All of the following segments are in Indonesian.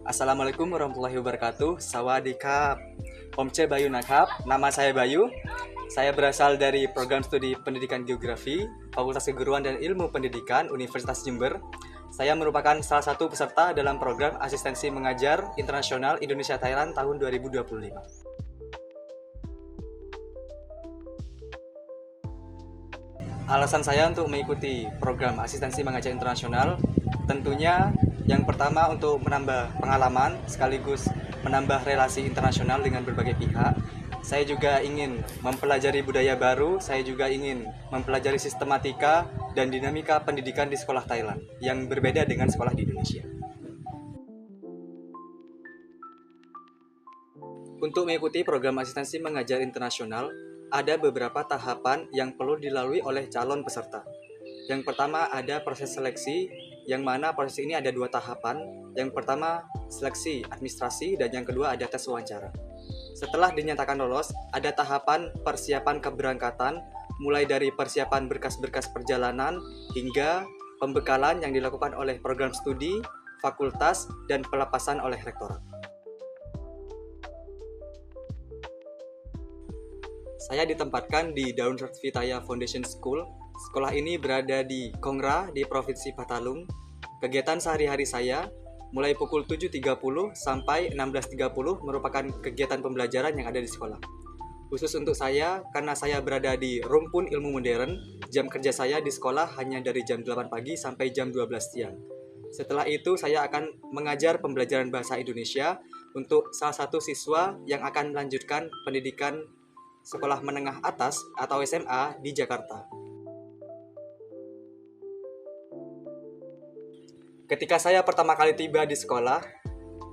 Assalamualaikum warahmatullahi wabarakatuh. Sawadikap. Omce Bayu Nakap. Nama saya Bayu. Saya berasal dari program studi Pendidikan Geografi, Fakultas Keguruan dan Ilmu Pendidikan Universitas Jember. Saya merupakan salah satu peserta dalam program Asistensi Mengajar Internasional Indonesia Thailand tahun 2025. Alasan saya untuk mengikuti program Asistensi Mengajar Internasional tentunya yang pertama untuk menambah pengalaman sekaligus menambah relasi internasional dengan berbagai pihak. Saya juga ingin mempelajari budaya baru, saya juga ingin mempelajari sistematika dan dinamika pendidikan di sekolah Thailand yang berbeda dengan sekolah di Indonesia. Untuk mengikuti program asistensi mengajar internasional, ada beberapa tahapan yang perlu dilalui oleh calon peserta. Yang pertama ada proses seleksi, yang mana proses ini ada dua tahapan. Yang pertama seleksi administrasi dan yang kedua ada tes wawancara. Setelah dinyatakan lolos, ada tahapan persiapan keberangkatan, mulai dari persiapan berkas-berkas perjalanan hingga pembekalan yang dilakukan oleh program studi, fakultas, dan pelepasan oleh rektorat. Saya ditempatkan di Daun Sriwijaya Foundation School. Sekolah ini berada di Kongra di Provinsi Patalung. Kegiatan sehari-hari saya mulai pukul 7.30 sampai 16.30 merupakan kegiatan pembelajaran yang ada di sekolah. Khusus untuk saya, karena saya berada di Rumpun Ilmu Modern, jam kerja saya di sekolah hanya dari jam 8 pagi sampai jam 12 siang. Setelah itu, saya akan mengajar pembelajaran bahasa Indonesia untuk salah satu siswa yang akan melanjutkan pendidikan sekolah menengah atas atau SMA di Jakarta. Ketika saya pertama kali tiba di sekolah,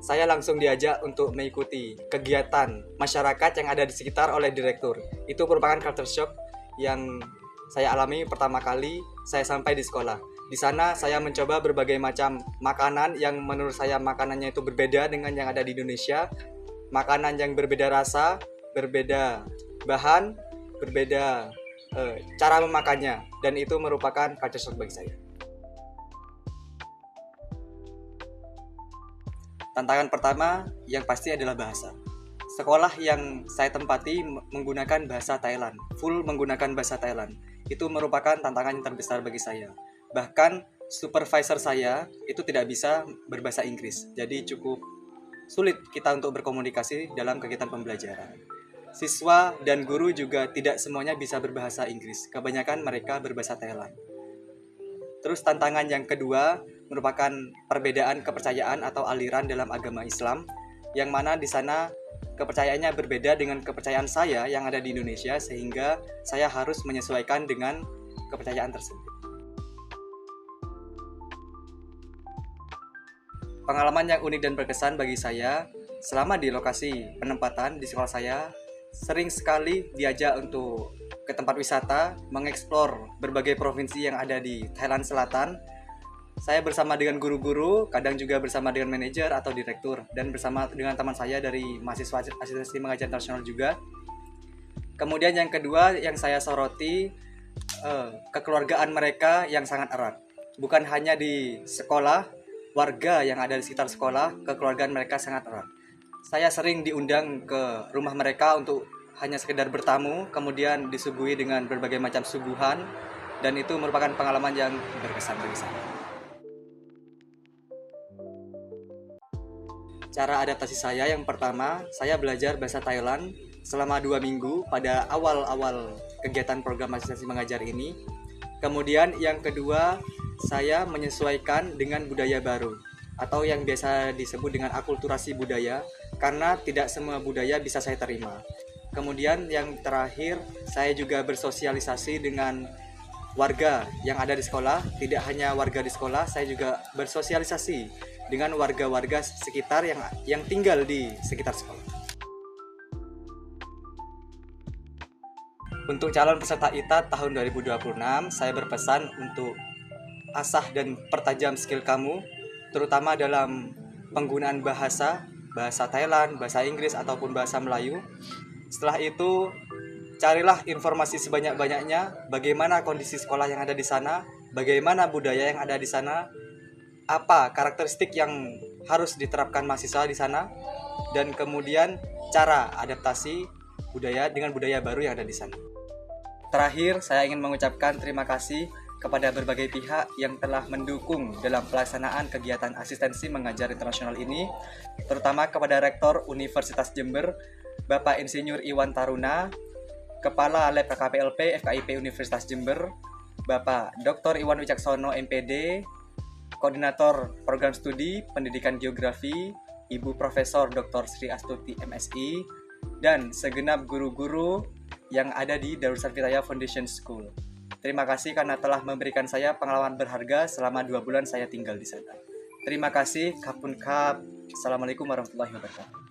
saya langsung diajak untuk mengikuti kegiatan masyarakat yang ada di sekitar oleh direktur. Itu merupakan culture shock yang saya alami pertama kali saya sampai di sekolah. Di sana saya mencoba berbagai macam makanan yang menurut saya makanannya itu berbeda dengan yang ada di Indonesia. Makanan yang berbeda rasa, berbeda bahan, berbeda cara memakannya, dan itu merupakan culture shock bagi saya. Tantangan pertama yang pasti adalah bahasa. Sekolah yang saya tempati menggunakan bahasa Thailand, full menggunakan bahasa Thailand. Itu merupakan tantangan yang terbesar bagi saya. Bahkan supervisor saya itu tidak bisa berbahasa Inggris, jadi cukup sulit kita untuk berkomunikasi dalam kegiatan pembelajaran. Siswa dan guru juga tidak semuanya bisa berbahasa Inggris. Kebanyakan mereka berbahasa Thailand. Terus tantangan yang kedua merupakan perbedaan kepercayaan atau aliran dalam agama Islam, yang mana di sana kepercayaannya berbeda dengan kepercayaan saya yang ada di Indonesia, sehingga saya harus menyesuaikan dengan kepercayaan tersebut. Pengalaman yang unik dan berkesan bagi saya selama di lokasi penempatan di sekolah saya, sering sekali diajak untuk ke tempat wisata, mengeksplor berbagai provinsi yang ada di Thailand Selatan. Saya bersama dengan guru-guru, kadang juga bersama dengan manajer atau direktur, dan bersama dengan teman saya dari mahasiswa asistensi mengajar internasional juga. Kemudian yang kedua yang saya soroti, kekeluargaan mereka yang sangat erat. Bukan hanya di sekolah, warga yang ada di sekitar sekolah, kekeluargaan mereka sangat erat. Saya sering diundang ke rumah mereka untuk hanya sekedar bertamu, kemudian disuguhi dengan berbagai macam suguhan, dan itu merupakan pengalaman yang berkesan bagi saya. Cara adaptasi saya yang pertama, saya belajar bahasa Thailand selama 2 minggu pada awal-awal kegiatan program asistensi mengajar ini. Kemudian yang kedua, saya menyesuaikan dengan budaya baru atau yang biasa disebut dengan akulturasi budaya, karena tidak semua budaya bisa saya terima. Kemudian yang terakhir, saya juga bersosialisasi dengan warga yang ada di sekolah. Tidak hanya warga di sekolah, saya juga bersosialisasi dengan warga-warga sekitar yang tinggal di sekitar sekolah. Untuk calon peserta ITA tahun 2026, saya berpesan untuk asah dan pertajam skill kamu, terutama dalam penggunaan bahasa Thailand, bahasa Inggris, ataupun bahasa Melayu. Setelah itu, carilah informasi sebanyak-banyaknya bagaimana kondisi sekolah yang ada di sana, bagaimana budaya yang ada di sana, apa karakteristik yang harus diterapkan mahasiswa di sana, dan kemudian cara adaptasi budaya dengan budaya baru yang ada di sana. Terakhir, saya ingin mengucapkan terima kasih kepada berbagai pihak yang telah mendukung dalam pelaksanaan kegiatan asistensi mengajar internasional ini, terutama kepada Rektor Universitas Jember, Bapak Insinyur Iwan Taruna, Kepala Lab KKPLP FKIP Universitas Jember, Bapak Dr. Iwan Wicaksono MPD, Koordinator Program Studi Pendidikan Geografi, Ibu Profesor Dr. Sri Astuti MSI, dan segenap guru-guru yang ada di Darussan Vitaya Foundation School. Terima kasih karena telah memberikan saya pengalaman berharga selama 2 bulan saya tinggal di sana. Terima kasih, Kapun Kap. Assalamualaikum warahmatullahi wabarakatuh.